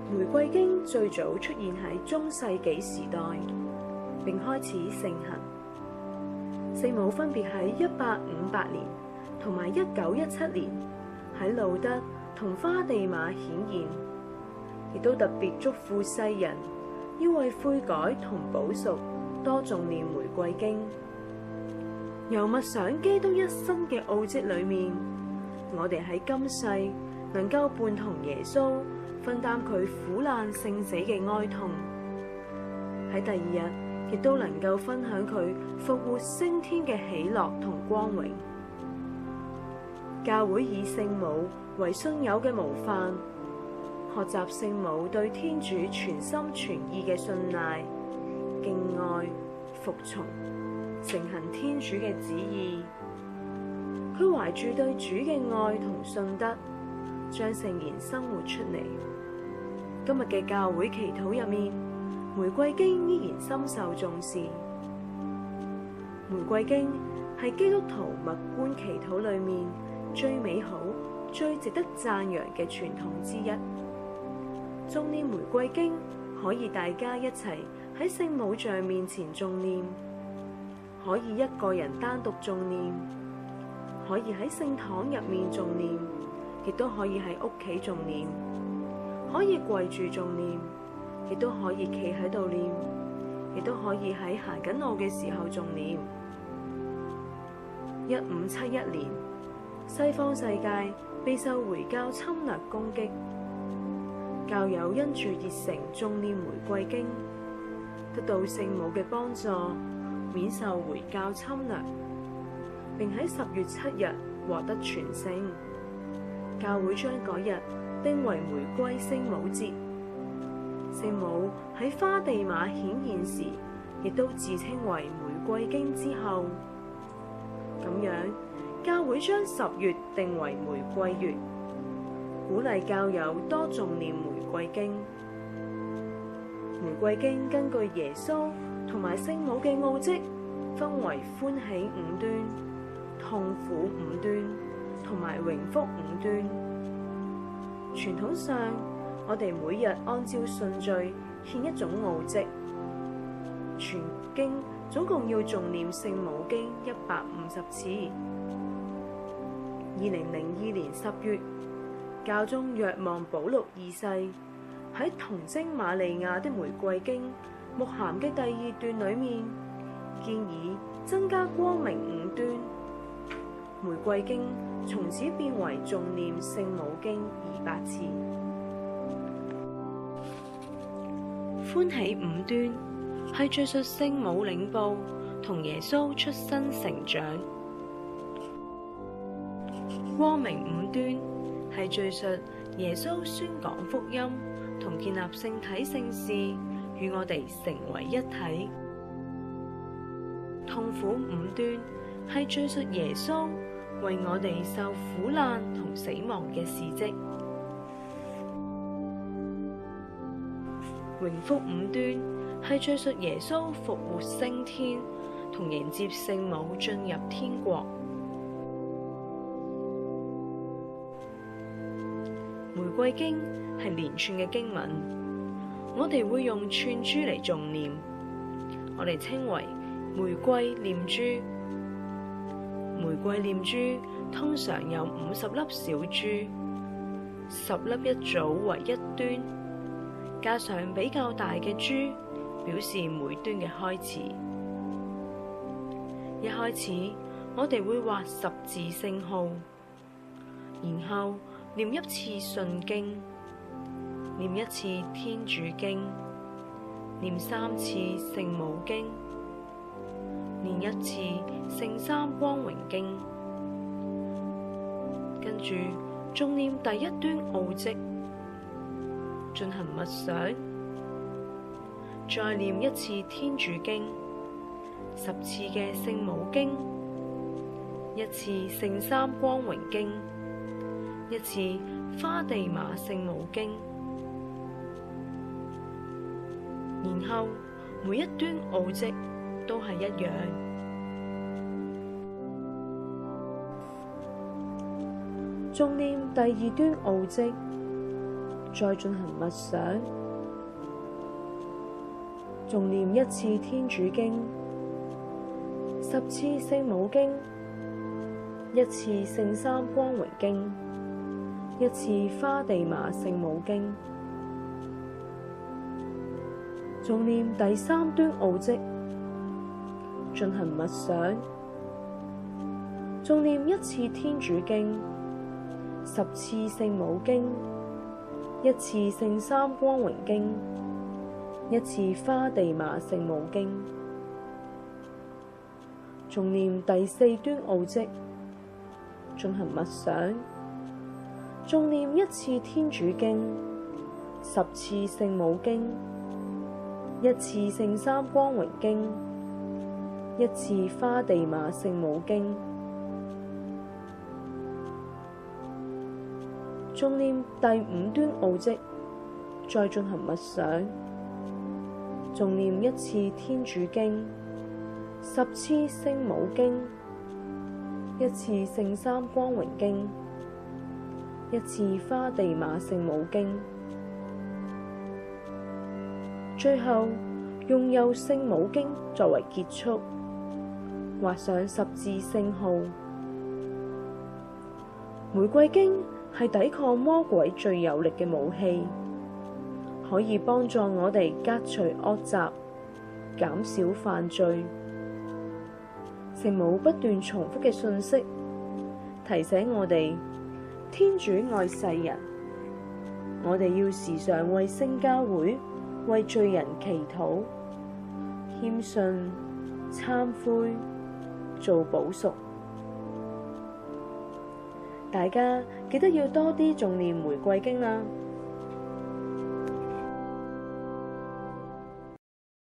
玫瑰經最早出現喺中世紀時代，並開始盛行。聖母分別喺1858年同埋1917年喺路德同花地瑪顯現，亦都特別囑咐世人要為悔改同補贖多誦念玫瑰經。由默想基督一生嘅奧蹟裏面，我哋喺今世能夠伴同耶穌分擔佢苦難聖死嘅哀痛，喺第二日亦都能夠分享佢復活升天嘅喜樂同光榮。教會以聖母為信友嘅模範，學習聖母對天主全心全意嘅信賴、敬愛、服從，承行天主嘅旨意。佢懷住對主嘅愛同信德，將聖言生活出嚟。今日嘅教會祈禱入面，玫瑰經依然深受重視。玫瑰經係基督徒默觀祈禱裏面最美好、最值得讚揚嘅傳統之一。誦念玫瑰經可以大家一齊喺聖母像面前誦念，可以一個人單獨誦念，可以喺聖堂入面誦念，亦都可以喺屋企誦念，可以跪住誦念，亦都可以企喺度念，亦都可以喺行緊路嘅時候誦念。1571年，西方世界備受回教侵略攻擊，教友因住熱誠誦念玫瑰經，得到聖母嘅幫助，免受回教侵略，並喺10月7日獲得傳聖。教會將嗰日定為玫瑰聖母節。聖母喺花地瑪顯現時，亦都自稱為玫瑰經之後。咁樣，教會將10月定為玫瑰月，鼓勵教友多誦念玫瑰經。玫瑰經根據耶穌同埋聖母嘅奧蹟，分為歡喜5端、痛苦5端同埋榮福5端。傳統上，我哋每日按照順序獻一種奧蹟。全經總共要誦念聖母經150次。2002年10月，教宗若望保祿2世喺童貞瑪利亞的玫瑰經牧函嘅第2段裏面，建議增加光明5端。玫瑰經從此變為誦念聖母經200次。歡喜5端係敘述聖母領報同耶穌出生成長。光明5端係敘述耶穌宣講福音同建立聖體聖事，與我哋成為一體。痛苦5端係敘述耶穌為我哋受苦難同死亡嘅事蹟。榮福5端係敘述耶穌復活升天同迎接聖母進入天國。玫瑰經係連串嘅經文，我哋會用串珠嚟誦念，我哋稱為玫瑰念珠。玫瑰念珠通常有50粒小珠，10粒一組為一端，加上比較大嘅珠，表示每端嘅開始。一開始，我哋會畫10字聖號，然後念一次信經，念一次天主經，念3次聖母經，念一次聖三光榮經，跟住仲念第1端奧蹟，進行默想，再念一次天主經，10次嘅聖母經，1次聖三光榮經，1次花地瑪聖母經，然後每一端奧蹟都係一樣。誦念第2端奧蹟，再進行默想，誦念1次天主經、10次聖母經、1次聖三光榮經、1次花地瑪聖母經，誦念第3端奧蹟，進行默想，誦念1次天主經、10次聖母經、1次聖三光榮經、1次花地瑪聖母經，誦念第4端奧蹟，進行默想，誦念1次天主經、10次聖母經、1次聖三光榮經、1次花地瑪聖母經，誦念第5端奧蹟，再進行默想，誦念1次天主經、10次聖母經、1次聖三光榮經、1次花地瑪聖母經，最後用幼聖母經作為結束，畫上十字聖號。玫瑰經係抵抗魔鬼最有力嘅武器，可以幫助我哋革除惡習，減少犯罪。聖母不斷重複嘅訊息，提醒我哋天主愛世人，我哋要時常為聖教會、為罪人祈禱，謙遜、懺悔、做補贖。大家記得要多啲誦念玫瑰經啦〜